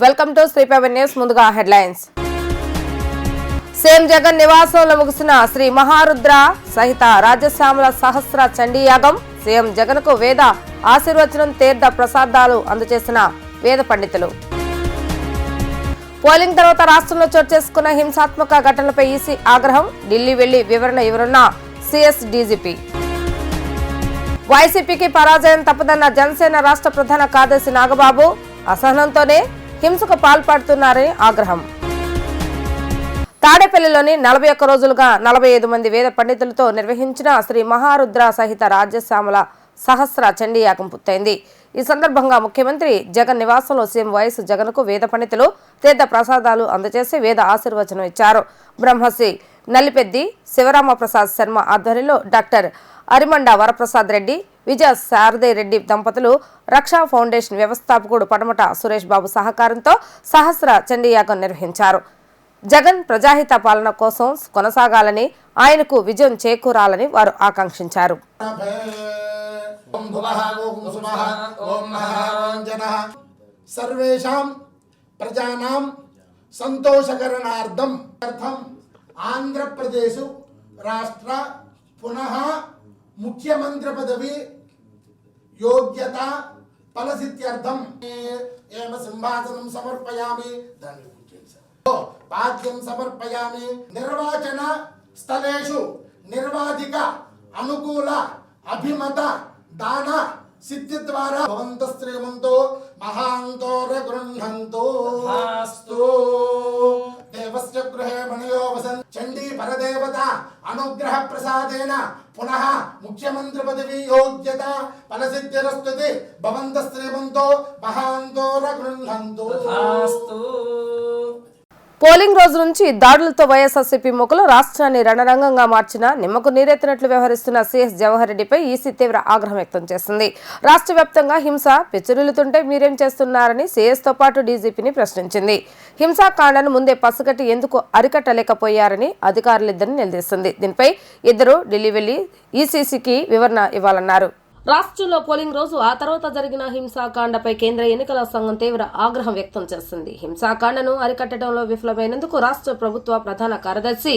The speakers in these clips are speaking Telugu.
Welcome to Sripavan news. ముందుగా హెడ్లైన్స్. సీఎం జగన్ నివాసంలో ముగిసిన శ్రీ మహారుద్ర సహిత రాజశ్యామల సహస్ర చండీ యాగం. సీఎం జగన్ కు వేద ఆశీర్వచనం, తీర్థ ప్రసాదాలు అందజేసిన వేద పండితులు. పోలింగ్ తర్వాత రాష్ట్రంలో చోటు చేసుకున్న హింసాత్మక ఘటనలపై ఈసీ ఆగ్రహం. ఢిల్లీ వెళ్లి వివరణ ఇవ్వనున్న సిఎస్ డీజీపీ. వైసీపీకి పరాజయం తప్పదన్న జనసేన రాష్ట్ర ప్రధాన కార్యదర్శి నాగబాబు. అసహనంతోనే హింసకు పాల్పడుతున్నారని ఆగ్రహం. తాడేపల్లిలోని 41 రోజులుగా 45 మంది వేద పండితులతో నిర్వహించిన శ్రీ మహారుద్ర సహిత రాజశ్యామల సహస్ర చండీ యాగం పూర్తయింది. ఈ సందర్భంగా ముఖ్యమంత్రి జగన్ నివాసంలో సీఎం వైఎస్ జగన్ కు వేద పండితులు తీర్థ ప్రసాదాలు అందజేసి వేద ఆశీర్వచనం ఇచ్చారు. బ్రహ్మశ్రీ నల్లిపెద్ది శివరామ ప్రసాద్ శర్మ ఆధ్వర్యంలో డాక్టర్ అరిమండ వరప్రసాద్ రెడ్డి, విజయ శారదే రెడ్డి దంపతులు, రక్షా ఫౌండేషన్ వ్యవస్థాపకుడు పడమట సురేష్ బాబు సహకారంతో సహస్ర చండీ యాగం నిర్వహించారు. జగన్ ప్రజాహిత పాలన కోసం కొనసాగాలని, ఆయనకు విజయం చేకూరాలని వారు ఆకాంక్షించారు. సర్వేషాం ప్రజానాం సంతోషకరణార్థం ఆంధ్రప్రదేశ్ రాష్ట్ర పునః ముఖ్యమంత్రి పదవి యోగ్యత ఫలసిద్ధ్యర్థం ఏమ సింహాసనం సమర్పయామి, పాద్యం సమర్పయామి. నిర్వాచన స్థలేషు నిర్వాధిక అనుకూల అభిమత దాన సిద్ధి ద్వారా భవంత శ్రీమంతో మహాంతోర గృహంతో దేవస్య గృహే మణయో వసన్ చండీ పరదేవత అనుగ్రహ ప్రసాదేన పునః ముఖ్యమంత్రి పదవి యోగ్యత ఫలసిద్ధిరస్తుతి భవంత శ్రీమంతో మహాంతోర గృహంతో. పోలింగ్ రోజు నుంచి దాడులతో వైఎస్ఆర్సీపీ ముఖలు రాష్ట్రాన్ని రణరంగంగా మార్చిన నిమ్మకు నీరెత్తినట్లు వ్యవహరిస్తున్న సీఎస్ జవహర్ రెడ్డిపై ఈసీ తీవ్ర ఆగ్రహం వ్యక్తం చేసింది. రాష్ట్ర వ్యాప్తంగా హింస పెచ్చురులుతుంటే మీరేం చేస్తున్నారని సీఎస్ తో పాటు డీజీపీని ప్రశ్నించింది. హింసాకాండను ముందే పసిగట్టి ఎందుకు అరికట్టలేకపోయారని అధికారులిద్దరిని నిలదీస్తుంది. దీనిపై ఇద్దరు ఢిల్లీ వెళ్లి ఈసీసీకి వివరణ ఇవ్వాలన్నారు. రాష్ట్రంలో పోలింగ్ రోజు ఆ తర్వాత జరిగిన హింసాకాండపై కేంద్ర ఎన్నికల సంఘం తీవ్ర ఆగ్రహం వ్యక్తం చేసింది. హింసాకాండను అరికట్టడంలో విఫలమైనందుకు రాష్ట్ర ప్రభుత్వ ప్రధాన కార్యదర్శి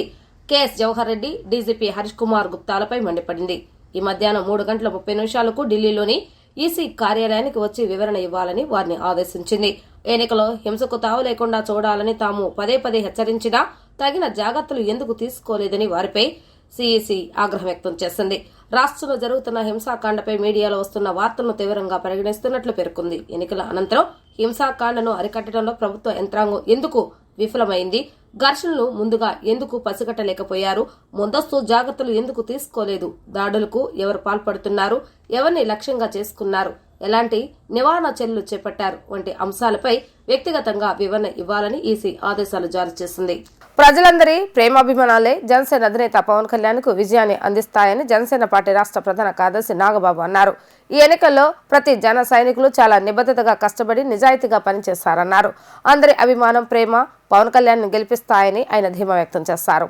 కెఎస్ జవహర్ రెడ్డి, డీజీపీ హరీష్ కుమార్ గుప్తాలపై మండిపడింది. ఈ మధ్యాహ్నం 3:30 ఢిల్లీలోని ఈసీ కార్యాలయానికి వచ్చి వివరణ ఇవ్వాలని వారిని ఆదేశించింది. ఎన్నికలో హింసకు తావు లేకుండా చూడాలని తాము పదే హెచ్చరించినా తగిన జాగ్రత్తలు ఎందుకు తీసుకోలేదని వారిపై సిఈసి ఆగ్రహం వ్యక్తం చేసింది. రాష్ట్రంలో జరుగుతున్న హింసాకాండపై మీడియాలో వస్తున్న వార్తలను తీవ్రంగా పరిగణిస్తున్నట్లు పేర్కొంది. ఎన్నికల అనంతరం హింసాకాండను అరికట్టడంలో ప్రభుత్వ యంత్రాంగం ఎందుకు విఫలమైంది, ఘర్షణలు ముందుగా ఎందుకు పసిగట్టలేకపోయారు, ముందస్తు జాగ్రత్తలు ఎందుకు తీసుకోలేదు, దాడులకు ఎవరు పాల్పడుతున్నారు, ఎవరిని లక్ష్యంగా చేసుకున్నారు, ఎలాంటి నివారణ చర్యలు చేపట్టారు వంటి అంశాలపై వ్యక్తిగతంగా వివరణ ఇవ్వాలని ఈసీ ఆదేశాలు జారీ చేసింది. ప్రజలందరి ప్రేమాభిమానాలే జనసేన అధినేత పవన్ కళ్యాణ్ కు విజయాన్ని అందిస్తాయని జనసేన పార్టీ రాష్ట్ర ప్రధాన కార్యదర్శి నాగబాబు అన్నారు. ఈ ఎన్నికల్లో ప్రతి జన సైనికులు చాలా నిబద్ధతగా కష్టపడి నిజాయితీగా పనిచేస్తారన్నారు. అందరి అభిమానం, ప్రేమ పవన్ కళ్యాణ్ గెలిపిస్తాయని ఆయన ధీమా వ్యక్తం చేశారు.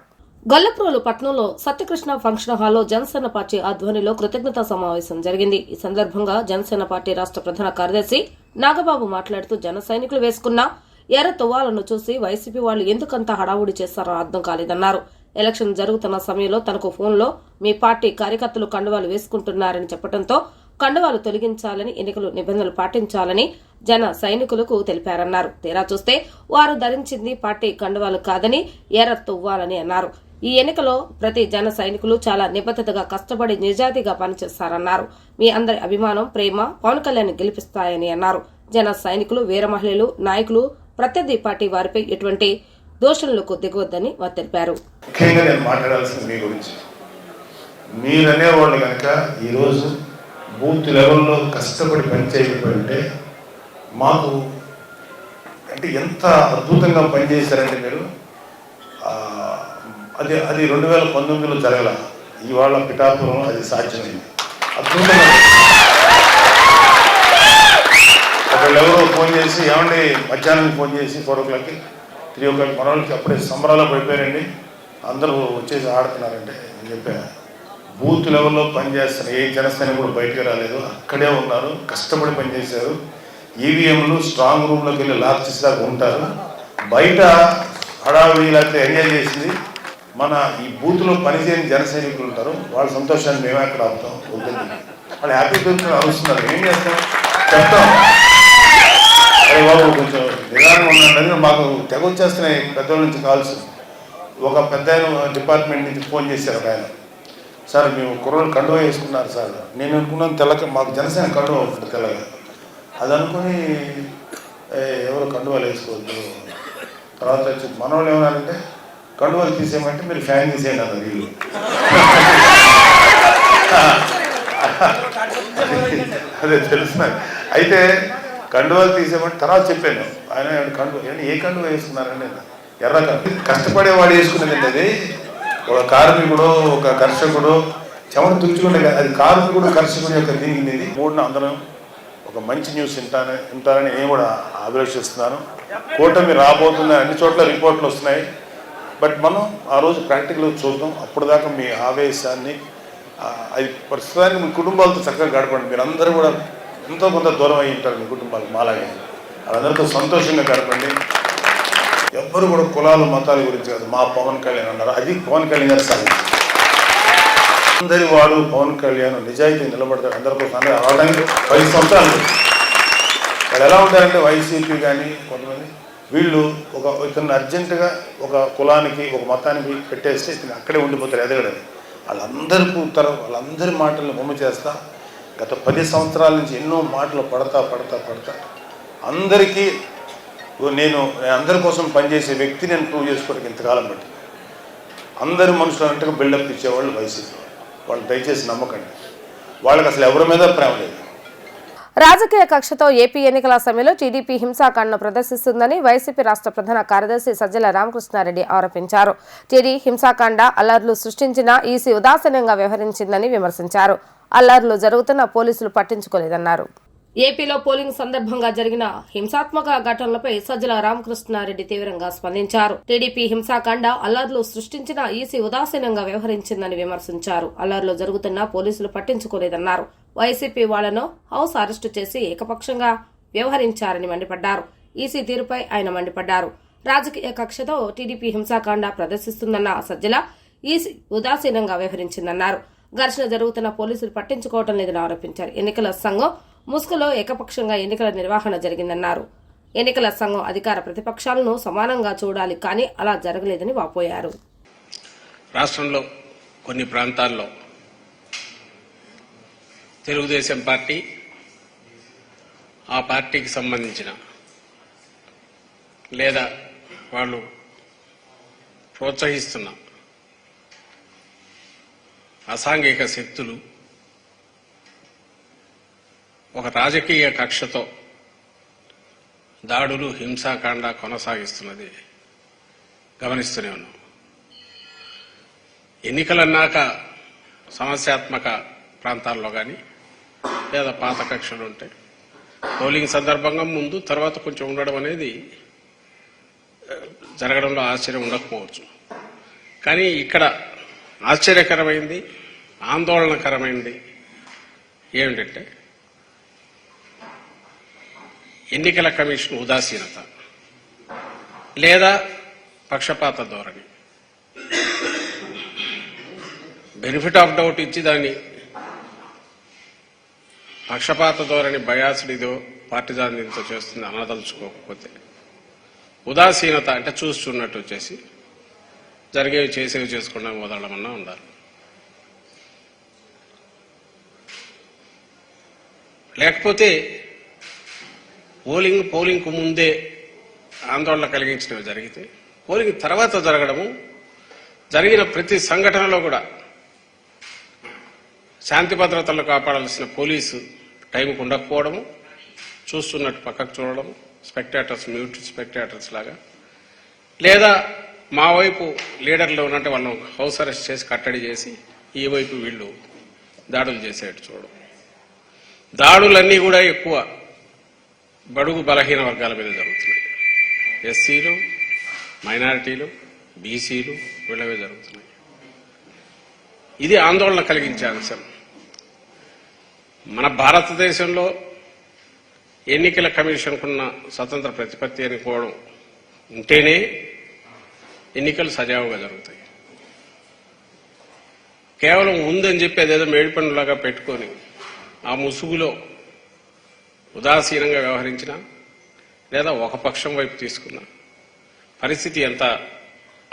గొల్లప్రోలు పట్టణంలో సత్యకృష్ణ ఫంక్షన్ హాల్లో జనసేన పార్టీ ఆధ్వర్యంలో కృతజ్ఞతా సమావేశం జరిగింది. ఈ సందర్భంగా జనసేన పార్టీ రాష్ట్ర ప్రధాన కార్యదర్శి నాగబాబు మాట్లాడుతూ జన సైనికులు వేసుకున్న ఎర్ర తువ్వాలను చూసి వైసీపీ వాళ్లు ఎందుకంత హడావుడి చేస్తారో అర్థం కాలేదన్నారు. ఎలక్షన్ జరుగుతున్న సమయంలో తనకు ఫోన్లో మీ పార్టీ కార్యకర్తలు కండువాలు వేసుకుంటున్నారని చెప్పడంతో కండువాలు తొలగించాలని, ఎన్నికలు నిబంధనలు పాటించాలని జన సైనికులకు తెలిపారన్నారు. తీరా చూస్తే వారు ధరించింది పార్టీ కండువాలు కాదని ఎర్ర తువ్వాలని అన్నారు. ఈ ఎన్నికలో ప్రతి జన సైనికులు చాలా నిబద్ధతగా కష్టపడి నిజాయితీగా పనిచేస్తారన్నారు. మీ అందరి అభిమానం, ప్రేమ పవన్ కళ్యాణ్ గెలిపిస్తాయని అన్నారు. జన సైనికులు, వీర మహిళలు, నాయకులు, ప్రత్యర్థి పార్టీ వారిపై ఎటువంటి దోషణలకు దిగవద్దని వారు తెలిపారు. ముఖ్యంగా నేను మాట్లాడాల్సింది మీ గురించి. మీరనేవాళ్ళు కనుక ఈరోజు బూత్ లెవెల్లో కష్టపడి పనిచేయకపోయింటే మాకు అంటే ఎంత అద్భుతంగా పనిచేశారంటే మీరు. అది 2019లో జరగల, ఇవాళ పిఠాపురం అది సాధ్యమైంది. అద్భుతంగా ఒకళ్ళెవరో ఫోన్ చేసి, ఏమండి మధ్యాహ్నం ఫోన్ చేసి 4 o'clockకి 3 o'clock మన వాళ్ళకి అప్పుడే సంబరాలు పడిపోయారండి, అందరూ వచ్చేసి ఆడుతున్నారంటే నేను చెప్పాను. బూత్ లెవెల్లో పనిచేస్తున్న ఏ జనసేన కూడా బయటకు రాలేదు, అక్కడే ఉన్నారు, కష్టపడి పనిచేశారు. ఈవీఎంలు స్ట్రాంగ్ రూమ్లోకి వెళ్ళి లాక్ చేసేదాకా ఉంటారు. బయట హడావిడి లేకపోతే ఎంజాయ్ చేసింది మన ఈ బూత్లో పనిచేయని జన సైనికులు ఉంటారు. వాళ్ళ సంతోషాన్ని మేమే అక్కడ ఆపుతాం. వద్దండి, వాళ్ళు హ్యాపీ దొరుకుతున్నారు, అరుస్తున్నారు. ఏం చేస్తాం, చెప్తాం. అరే బాబు కొంచెం నిదానం ఉన్నాడని మాకు తెగ వచ్చేస్తున్నాయి పెద్దవాళ్ళ నుంచి కాల్స్. ఒక పెద్ద డిపార్ట్మెంట్ నుంచి ఫోన్ చేశారు ఒక ఆయన, సార్ మేము కుర్రోళ్ళు కండువా వేసుకున్నారు సార్. నేను అనుకున్నాను తెల్లక, మాకు జనసేన కండువా ఉంటుంది తెల్లగా, అది అనుకుని ఎవరు కండువాలు వేసుకోవద్దు. తర్వాత వచ్చి మనవాళ్ళు ఏమన్నారంటే కండువాలు తీసేయమంటే మీరు ఫ్యాన్ తీసేయండి అన్నారు వీళ్ళు. అదే తెలుస్తున్నారు. అయితే కండువాలు తీసేయమంటే తర్వాత చెప్పాను, ఆయన ఏ కండువా వేసుకున్నారండి, ఎర్ర కష్టపడేవాడు వేసుకునేదండి. అది ఒక కార్మికుడు ఒక కర్షకుడు చెమట తుడుచుకుంటే అది కార్మికుడు కర్షకుడు యొక్క దీనికి మూడున అందరం ఒక మంచి న్యూస్ వింటారని నేను కూడా అభిలషిస్తున్నాను. కూటమి రాబోతున్న అన్ని చోట్ల రిపోర్ట్లు వస్తున్నాయి. బట్ మనం ఆ రోజు ప్రాక్టికల్గా చూద్దాం. అప్పుడు దాకా మీ ఆవేశాన్ని అది ప్రస్తుతానికి మీ కుటుంబాలతో చక్కగా గడపండి. మీరందరూ కూడా ఎంతో కొంత దూరం అయి ఉంటారు మీ కుటుంబాలకు మాలాగే. వాళ్ళందరితో సంతోషంగా గడపండి. ఎవ్వరు కూడా కులాలు మతాల గురించి కాదు. మా పవన్ కళ్యాణ్ అన్నారు, అది పవన్ కళ్యాణ్ గారు సాధించారు. అందరి వాడు పవన్ కళ్యాణ్ నిజాయితీ నిలబడతారు. అందరికోసం అందరూ అవడానికి 10 సంవత్సరాలు వాళ్ళు ఎలా ఉంటారంటే వైసీపీ కానీ కొంతమంది వీళ్ళు ఇతను అర్జెంటుగా ఒక కులానికి ఒక మతానికి పెట్టేస్తే ఇతను అక్కడే ఉండిపోతారు ఎదగడని. వాళ్ళందరి మాటలను బొమ్మ చేస్తా గత 10 సంవత్సరాల నుంచి ఎన్నో మాటలు పడతా అందరికీ నేను అందరి కోసం పనిచేసే వ్యక్తి నేను ప్రూవ్ చేసుకోవడానికి ఇంతకాలం బట్టి అందరి మనుషులు అన్నట్టుగా బిల్డప్ ఇచ్చేవాళ్ళు వైసీపీ వాళ్ళు. దయచేసి నమ్మకండి, వాళ్ళకి అసలు ఎవరి మీద ప్రేమ లేదు. రాజకీయ కక్షతో ఏపీ ఎన్నికల సమయంలో టీడీపీ హింసాకాండను ప్రదర్శిస్తుందని వైసీపీ రాష్ట్ర ప్రధాన కార్యదర్శి సజ్జల రామకృష్ణారెడ్డి ఆరోపించారు. టీడీ హింసాకాండ అల్లర్లు సృష్టించిన ఈసీ ఉదాసీనంగా వ్యవహరించిందని విమర్శించారు. అల్లర్లు జరుగుతున్న పోలీసులు పట్టించుకోలేదన్నారు. ఏపీలో పోలింగ్ సందర్భంగా జరిగిన హింసాత్మక ఘటనలపై సజ్జల రామకృష్ణారెడ్డి తీవ్రంగా స్పందించారు. టీడీపీ హింసాకాండ అల్లర్లు సృష్టించిన ఈసీ ఉదాసీనంగా వ్యవహరించిందని విమర్శించారు. అల్లర్లు జరుగుతున్న పోలీసులు పట్టించుకోలేదన్నారు. వైసీపీ వాళ్లను హౌస్ అరెస్టు చేసి ఏకపక్షంగా వ్యవహరించారని మండిపడ్డారు. ఈసీ తీరుపై ఆయన మండిపడ్డారు. రాజకీయ కక్షతో టీడీపీ హింసాకాండ ప్రదర్శిస్తుందన్న సజ్జల ఈసీ ఉదాసీనంగా వ్యవహరించిందన్నారు. ఘర్షణ జరుగుతున్న పోలీసులు పట్టించుకోవడం లేదని ఆరోపించారు. ఎన్నికల సంఘం ముసుగులో ఏకపక్షంగా ఎన్నికల నిర్వహణ జరిగిందన్నారు. ఎన్నికల సంఘం అధికార ప్రతిపక్షాలను సమానంగా చూడాలి, కానీ అలా జరగలేదని వాపోయారు. రాష్ట్రంలో కొన్ని ప్రాంతాల్లో తెలుగుదేశం పార్టీ ఆ పార్టీకి సంబంధించిన లేదా వాళ్ళు ప్రోత్సహిస్తున్న అసాంఘిక శక్తులు ఒక రాజకీయ కక్షతో దాడులు హింసాకాండ కొనసాగిస్తున్నది గమనిస్తూనే ఉన్నాం. ఎన్నికలన్నాక సమస్యాత్మక ప్రాంతాల్లో కానీ లేదా పాత కక్షలు ఉంటాయి. పోలింగ్ సందర్భంగా ముందు తర్వాత కొంచెం ఉండడం అనేది జరగడంలో ఆశ్చర్యం ఉండకపోవచ్చు. కానీ ఇక్కడ ఆశ్చర్యకరమైంది, ఆందోళనకరమైంది ఏమిటంటే ఎన్నికల కమిషన్ ఉదాసీనత లేదా పక్షపాత ధోరణి. బెనిఫిట్ ఆఫ్ డౌట్ ఇచ్చి దాన్ని పక్షపాత ధోరణి బయాస్డ్ ఇదో పార్టిజాన్యంతో చేస్తుంది అనదలుచుకోకపోతే, ఉదాసీనత అంటే చూస్తున్నట్టు వచ్చేసి జరిగేవి చేసేవి చేసుకుండా వదలమన్నా ఉండాలి. లేకపోతే పోలింగ్కు ముందే ఆందోళన కలిగించినవి జరిగితే పోలింగ్ తర్వాత జరగడము, జరిగిన ప్రతి సంఘటనలో కూడా శాంతి భద్రతలు కాపాడాల్సిన పోలీసు టైంకు ఉండకపోవడము, చూస్తున్నట్టు పక్కకు చూడడం, స్పెక్టేటర్స్ మ్యూట్ స్పెక్టేటర్స్ లాగా, లేదా మా వైపు లీడర్లు ఉన్నట్టు వాళ్ళను హౌస్ అరెస్ట్ చేసి కట్టడి చేసి ఈ వైపు వీళ్ళు దాడులు చేసేట్టు చూడడం. దాడులన్నీ కూడా ఎక్కువ బడుగు బలహీన వర్గాల మీద జరుగుతున్నాయి. ఎస్సీలు, మైనారిటీలు, బీసీలు వీళ్ళ మీద జరుగుతున్నాయి. ఇది ఆందోళన కలిగించే అంశం. మన భారతదేశంలో ఎన్నికల కమిషన్కున్న స్వతంత్ర ప్రతిపత్తి అనుకోవడం ఉంటేనే ఎన్నికలు సజావుగా జరుగుతాయి. కేవలం ఉందని చెప్పి అదేదో మేడిపండులాగా పెట్టుకొని ఆ ముసుగులో ఉదాసీనంగా వ్యవహరించిన లేదా ఒక పక్షం వైపు తీసుకున్న పరిస్థితి ఎంత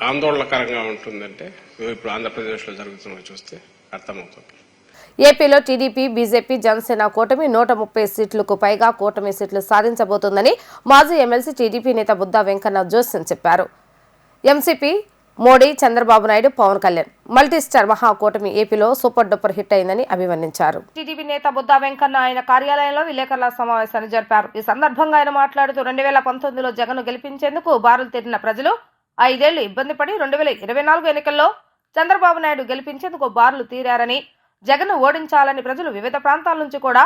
ఆందోళనకరంగా ఉంటుందంటే ఇప్పుడు ఆంధ్రప్రదేశ్లో జరుగుతున్నది చూస్తే అర్థమవుతుంది. ఏపీలో టీడీపీ, బీజేపీ, జనసేన కూటమి 130 సీట్లకు పైగా కూటమి సీట్లు సాధించబోతోందని మాజీ ఎమ్మెల్సీ టీడీపీ నేత బుద్దా వెంకన్న జోస్యం చెప్పారు. ఎంసీపీ మోడీ, చంద్రబాబు నాయుడు, పవన్ కళ్యాణ్ మల్టీస్టార్ మహాకూటమి ఏపీలో సూపర్ డూపర్ హిట్ అయిందని అభివర్ణించారు. టీడీపీ నేత బుద్దా వెంకన్న ఆయన కార్యాలయంలో విలేకరుల సమావేశాన్ని జరిపారు. ఈ సందర్భంగా ఆయన మాట్లాడుతూ 2019లో జగన్ గెలిపించేందుకు బారులు తీరిన ప్రజలు 5 ఏళ్లు ఇబ్బంది పడి 2024 ఎన్నికల్లో చంద్రబాబు నాయుడు గెలిపించేందుకు బారులు తీరారని, జగన్ ఓడించాలని ప్రజలు వివిధ ప్రాంతాల నుంచి కూడా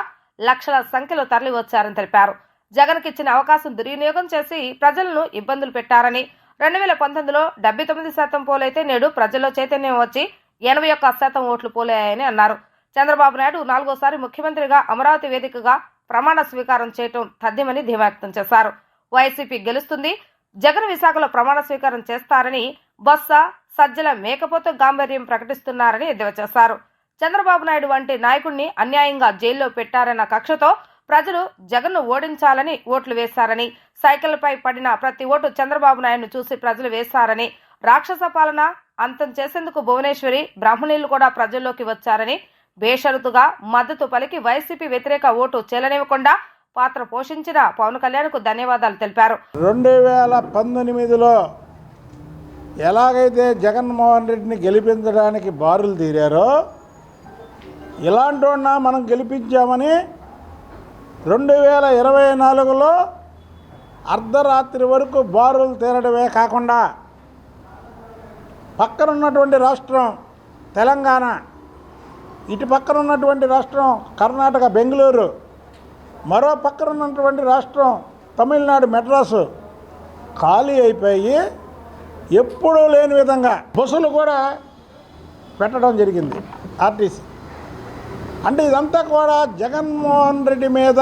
లక్షల సంఖ్యలో తరలి వచ్చారని తెలిపారు. జగన్కి ఇచ్చిన అవకాశం దుర్వినియోగం చేసి ప్రజలను ఇబ్బందులు పెట్టారని, 2019లో 79% పోలైతే నేడు ప్రజల్లో చైతన్యం వచ్చి 81% ఓట్లు పోలయ్యాయని అన్నారు. చంద్రబాబు నాయుడు 4వ ముఖ్యమంత్రిగా అమరావతి వేదికగా ప్రమాణ స్వీకారం చేయటం తథ్యమని ధీమా వ్యక్తం చేశారు. వైసీపీ గెలుస్తుంది, జగన్ విశాఖలో ప్రమాణ స్వీకారం చేస్తారని బొత్స, సజ్జల మేకపోతు గాంభీర్యం ప్రకటిస్తున్నారని ఎద్దేవా చేశారు. చంద్రబాబు నాయుడు వంటి నాయకుడిని అన్యాయంగా జైల్లో పెట్టారన్న కక్షతో ప్రజలు జగన్ను ఓడించాలని ఓట్లు వేశారని, సైకిల్పై పడిన ప్రతి ఓటు చంద్రబాబు నాయుడును చూసి ప్రజలు వేశారని, రాక్షస పాలన అంతం చేసేందుకు భువనేశ్వరి, బ్రాహ్మణులు కూడా ప్రజల్లోకి వచ్చారని, బేషరతుగా మద్దతు పలికి వైసీపీ వ్యతిరేక ఓటు చెల్లనివ్వకుండా పాత్ర పోషించిన పవన్ కళ్యాణ్కు ధన్యవాదాలు తెలిపారు. 2019లో ఎలాగైతే జగన్మోహన్ రెడ్డిని గెలిపించడానికి బారులు తీరారో ఇలాంటి మనం గెలిపించామని 2024లో అర్ధరాత్రి వరకు బారులు తీరడమే కాకుండా పక్కనున్నటువంటి రాష్ట్రం తెలంగాణ, ఇటు పక్కన ఉన్నటువంటి రాష్ట్రం కర్ణాటక బెంగళూరు, మరో పక్కన ఉన్నటువంటి రాష్ట్రం తమిళనాడు మెడ్రాసు ఖాళీ అయిపోయి ఎప్పుడూ లేని విధంగా బస్సులు కూడా పెట్టడం జరిగింది ఆర్టీసీ. అంటే ఇదంతా కూడా జగన్మోహన్ రెడ్డి మీద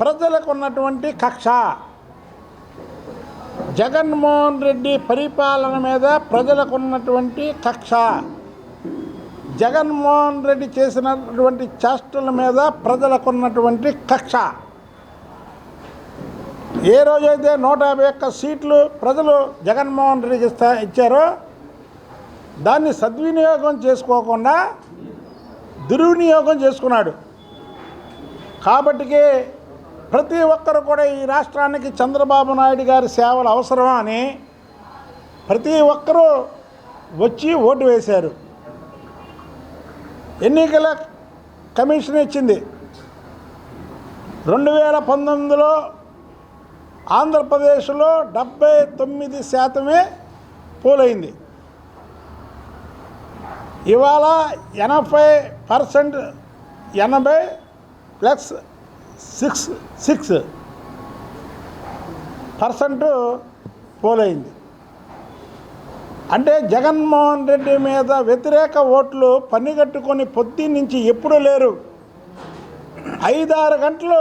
ప్రజలకు ఉన్నటువంటి కక్ష, జగన్మోహన్ రెడ్డి పరిపాలన మీద ప్రజలకు ఉన్నటువంటి కక్ష, జగన్మోహన్ రెడ్డి చేసినటువంటి చేష్టల మీద ప్రజలకు ఉన్నటువంటి కక్ష. ఏ రోజైతే 151 సీట్లు ప్రజలు జగన్మోహన్ రెడ్డికి ఇచ్చారో దాన్ని సద్వినియోగం చేసుకోకుండా దుర్వినియోగం చేసుకున్నాడు. కాబట్టికి ప్రతి ఒక్కరు కూడా ఈ రాష్ట్రానికి చంద్రబాబు నాయుడు గారి సేవలు అవసరం అని ప్రతి ఒక్కరూ వచ్చి ఓటు వేశారు. ఎన్నికల కమిషన్ ఇచ్చింది 2019లో ఆంధ్రప్రదేశ్లో 79% పోలైంది. ఇవాళ 80% 80 ప్లస్ 6% పోలైంది. అంటే జగన్మోహన్ రెడ్డి మీద వ్యతిరేక ఓట్లు పనిగట్టుకొని పొద్దు నుంచి ఎప్పుడూ లేరు. 5-6 గంటలు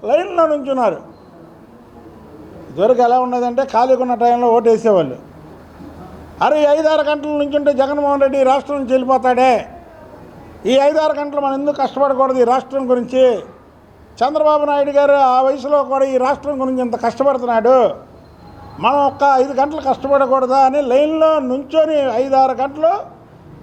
లైన్లో నుంచున్నారు. ఇదివరకు ఎలా ఉన్నదంటే ఖాళీగా ఉన్న టైంలో ఓటు వేసేవాళ్ళు. అరే 5-6 గంటల నుంచి ఉంటే జగన్మోహన్ రెడ్డి రాష్ట్రం నుంచి వెళ్ళిపోతాడే, ఈ 5-6 గంటలు మనం ఎందుకు కష్టపడకూడదు ఈ రాష్ట్రం గురించి, చంద్రబాబు నాయుడు గారు ఆ వయసులో కూడా ఈ రాష్ట్రం గురించి ఇంత కష్టపడుతున్నాడు, మనం ఒక్క 5 గంటలు కష్టపడకూడదా అని లైన్లో నుంచొని 5-6 గంటలు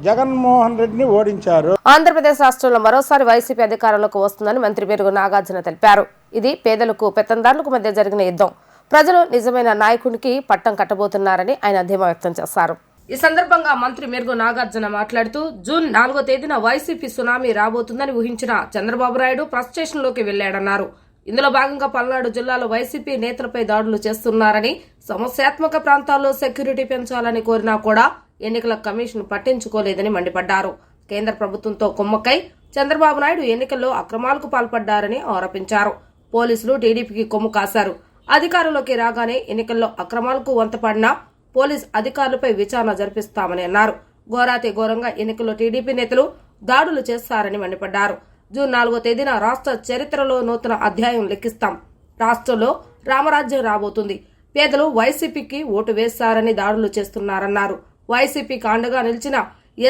జగన్మోహన్ రెడ్డిని ఓడించారు. ఆంధ్రప్రదేశ్ రాష్ట్రంలో మరోసారి వైసీపీ అధికారంలోకి వస్తుందని మంత్రి మేరుగు నాగార్జున తెలిపారు. ఇది పేదలకు పెత్తందారులకు మధ్య జరిగిన యుద్ధం. ప్రజలు నిజమైన నాయకునికి పట్టం కట్టబోతున్నారని ఆయన ధీమా వ్యక్తం చేశారు. ఈ సందర్భంగా మంత్రి మేరుగు నాగార్జున మాట్లాడుతూ జూన్ 4వ తేదీన వైసీపీ సునామీ రాబోతుందని ఊహించిన చంద్రబాబు నాయుడు ఫ్రస్ట్రేషన్లోకి వెళ్లాడన్నారు. ఇందులో భాగంగా పల్నాడు జిల్లాలో వైసీపీ నేతలపై దాడులు చేస్తున్నారని, సమస్యాత్మక ప్రాంతాల్లో సెక్యూరిటీ పెంచాలని కోరినా కూడా ఎన్నికల కమిషన్ పట్టించుకోలేదని మండిపడ్డారు. కేంద్ర ప్రభుత్వంతో కుమ్మక్కై చంద్రబాబు నాయుడు ఎన్నికల్లో అక్రమాలకు పాల్పడ్డారని ఆరోపించారు. పోలీసులు టీడీపీకి కొమ్ము కాశారు. అధికారంలోకి రాగానే ఎన్నికల్లో అక్రమాలకు వంతపడిన పోలీస్ అధికారులపై విచారణ జరిపిస్తామని అన్నారు. ఘోరాతి ఘోరంగా ఎన్నికల్లో టీడీపీ నేతలు దాడులు చేస్తారని మండిపడ్డారు. జూన్ 4వ తేదీన రాష్ట్ర చరిత్రలో నూతన అధ్యాయం లెక్కిస్తాం. రాష్ట్రంలో రామరాజ్యం రాబోతుంది. పేదలు వైసీపీకి ఓటు వేస్తారని దాడులు చేస్తున్నారన్నారు. వైసీపీకి అండగా నిలిచిన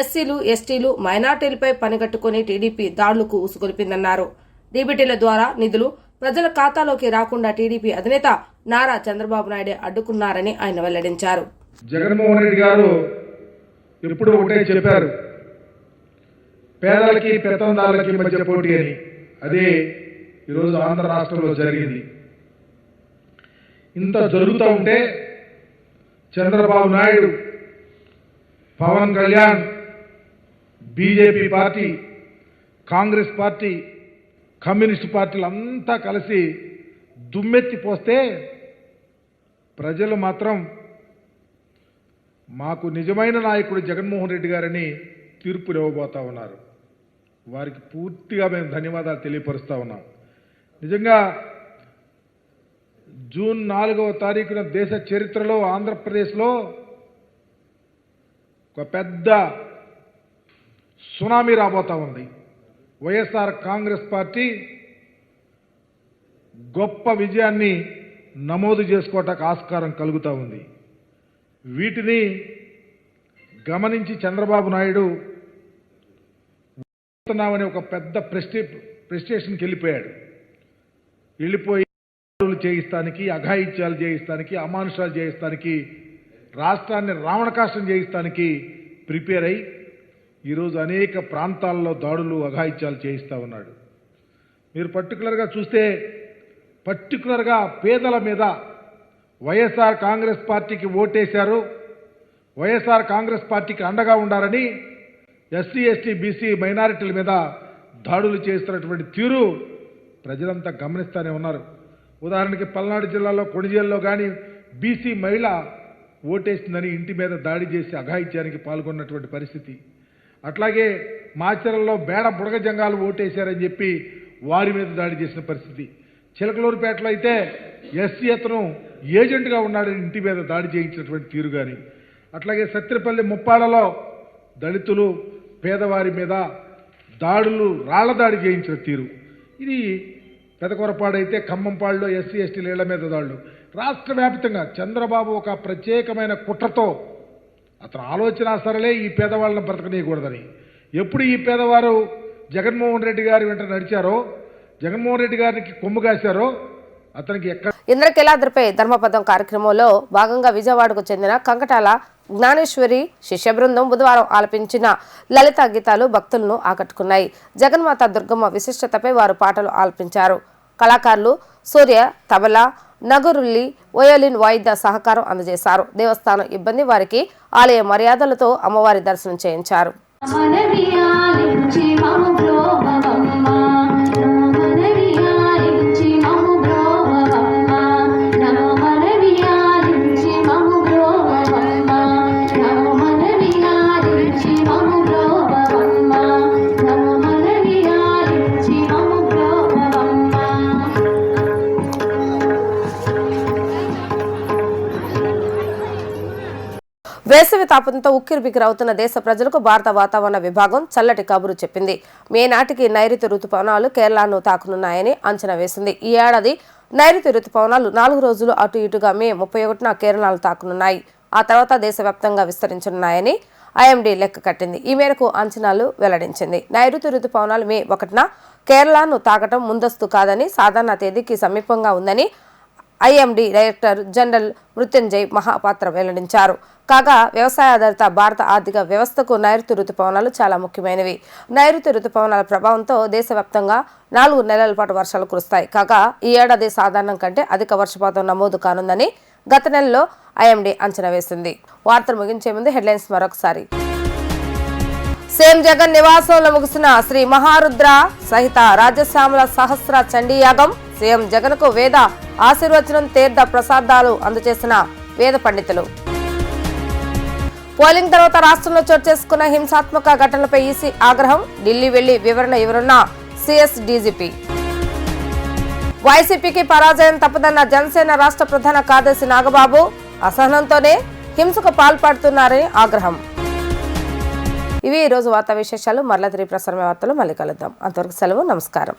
ఎస్సీలు, ఎస్టీలు, మైనార్టీలపై పనిగట్టుకుని టీడీపీ దాడులకు ఉసుగొలిపిందన్నారు. డీబీటీల ద్వారా నిధులు ప్రజల ఖాతాలోకి రాకుండా టీడీపీ అధినేత నారా చంద్రబాబు నాయుడు అడ్డుకున్నారని ఆయన వెల్లడించారు. జగన్మోహన్ రెడ్డి గారు ఎప్పుడు ఒకటే చెప్పారు, పేదలకి పెత్తందారులకి మధ్య పోటీ అని. అదే ఈరోజు ఆంధ్ర రాష్ట్రంలో జరిగింది. ఇంత జరుగుతూ ఉంటే Chandrababu Naidu, Pawan Kalyan, BJP party, Congress party, communist పార్టీలు అంతా కలిసి దుమ్మెత్తి పోస్తే ప్రజలు మాత్రం మాకు నిజమైన నాయకుడు జగన్మోహన్ రెడ్డి గారని తీర్పులు ఇవ్వబోతా ఉన్నారు. వారికి పూర్తిగా మేము ధన్యవాదాలు తెలియపరుస్తూ ఉన్నాం. నిజంగా జూన్ 4వ తారీఖున దేశ చరిత్రలో ఆంధ్రప్రదేశ్లో ఒక పెద్ద సునామీ రాబోతా ఉంది. వైఎస్ఆర్ కాంగ్రెస్ పార్టీ గొప్ప విజయాన్ని నమోదు చేసుకోవటానికి ఆస్కారం కలుగుతూ ఉంది. వీటిని గమనించి చంద్రబాబు నాయుడు అనే ఒక పెద్ద ప్రెస్టేషన్కి వెళ్ళిపోయి చేయిస్తానికి, అఘాయిత్యాలు చేయిస్తానికి, అమానుషాలు చేయిస్తానికి, రాష్ట్రాన్ని రావణకాష్టం చేయిస్తానికి ప్రిపేర్ అయి ఈరోజు అనేక ప్రాంతాల్లో దాడులు, అఘాయిత్యాలు చేయిస్తూ ఉన్నాడు. మీరు పర్టికులర్గా చూస్తే పర్టికులర్గా పేదల మీద వైఎస్ఆర్ కాంగ్రెస్ పార్టీకి ఓటేశారు, వైఎస్ఆర్ కాంగ్రెస్ పార్టీకి అండగా ఉండాలని ఎస్సీ, ఎస్టీ, బీసీ, మైనారిటీల మీద దాడులు చేస్తున్నటువంటి తీరు ప్రజలంతా గమనిస్తూనే ఉన్నారు. ఉదాహరణకి పల్నాడు జిల్లాలో కొణిజేల్లో కానీ బీసీ మహిళ ఓటేసిందని ఇంటి మీద దాడి చేసి అఘాయిత్యానికి పాల్గొన్నటువంటి పరిస్థితి. అట్లాగే మాచర్లలో బేడ బుడగ జంగాలు ఓటేశారని చెప్పి వారి మీద దాడి చేసిన పరిస్థితి. చిలకలూరుపేటలో అయితే ఎస్సీ అతను ఏజెంట్గా ఉన్నాడని ఇంటి మీద దాడి చేయించినటువంటి తీరు కానీ, అట్లాగే సత్తిపల్లి ముప్పాడలో దళితులు, పేదవారి మీద దాడులు, రాళ్ల దాడి చేయించిన తీరు. ఇది పెదకొరపాడైతే ఖమ్మంపాడులో ఎస్సీ, ఎస్టీల ఇళ్ల మీద దాడులు. రాష్ట్ర వ్యాప్తంగా చంద్రబాబు ఒక ప్రత్యేకమైన కుట్రతో అతను ఆలోచన సరలే ఈ పేదవాళ్ళని బ్రతకనీయకూడదని. ఎప్పుడు ఈ పేదవారు జగన్మోహన్ రెడ్డి గారి వెంట నడిచారో, జగన్మోహన్ రెడ్డి గారికి కొమ్ము కాశారో అతనికి ఎక్కడ. ఇంద్రకీలాద్రిపై ధర్మపదం కార్యక్రమంలో భాగంగా విజయవాడకు చెందిన కంకటాల జ్ఞానేశ్వరి శిష్య బృందం బుధవారం ఆలపించిన లలిత గీతాలు భక్తులను ఆకట్టుకున్నాయి. జగన్మాత దుర్గమ్మ విశిష్టతపై వారు పాటలు ఆలపించారు. కళాకారులు సూర్య తబలా, నగురుల్లి, వయోలిన్ వాయిద్య సహకారం అందజేశారు. దేవస్థానం ఇబ్బంది వారికి ఆలయ మర్యాదలతో అమ్మవారి దర్శనం చేయించారు. వేసవి తాపంతో ఉక్కిరిబిక్కిరవుతున్న దేశ ప్రజలకు భారత వాతావరణ విభాగం చల్లటి కబురు చెప్పింది. మే నాటికి నైరుతి రుతుపవనాలు కేరళను తాకనున్నాయని అంచనా వేసింది. ఈ ఏడాది నైరుతి రుతుపవనాలు 4 రోజులు అటు ఇటుగా మే 31న కేరళను తాకనున్నాయి. ఆ తర్వాత దేశవ్యాప్తంగా విస్తరించనున్నాయని ఐఎండీ లెక్క కట్టింది. ఈ మేరకు అంచనాలు వెల్లడించింది. నైరుతి రుతుపవనాలు మే 1న కేరళను తాకటం ముందస్తు కాదని, సాధారణ తేదీకి సమీపంగా ఉందని IMD director general Mrutyunjay Mohapatra వెల్లడించారు. కాగా వ్యవసాయ ఆధారిత భారత ఆర్థిక వ్యవస్థకు నైరుతి రుతుపవనాలు చాలా ముఖ్యమైనవి. నైరుతి రుతుపవనాల ప్రభావంతో దేశవ్యాప్తంగా 4 నెలల పాటు వర్షాలు కురుస్తాయి. కాగా ఈ ఏడాది సాధారణం కంటే అధిక వర్షపాతం నమోదు కానుందని గత నెలలో ఐఎండీ అంచనా వేసింది. వార్తలు ముగించే ముందు హెడ్లైన్స్ మరొకసారి. సీఎం జగన్ నివాసంలో ముగిసిన శ్రీ మహారుద్ర సహిత రాజశ్యామల సహస్ర చండీ యాగం. సీఎం జగన్ కు వేద ఆశీర్వచనం, తీర్థ ప్రసాదాలు అందజేసిన వేద పండితులు. పోలింగ్ తర్వాత రాష్ట్రంలో చోటు చేసుకున్న హింసాత్మక ఘటనలపై ఈసీ ఆగ్రహం. ఢిల్లీ వెళ్లి వివరణ ఇవ్వనున్న సిఎస్ డీజీపీ. వైసీపీకి పరాజయం తప్పదన్న జనసేన రాష్ట్ర ప్రధాన కార్యదర్శి నాగబాబు. అసహనంతోనే హింసకు పాల్పడుతున్నారని ఆగ్రహం. ఇవి ఈరోజు వార్తా విశేషాలు. మరలా తిరిగి ప్రసారమైన వార్తలు మళ్ళీ కలుద్దాం. అంతవరకు సెలవు. నమస్కారం.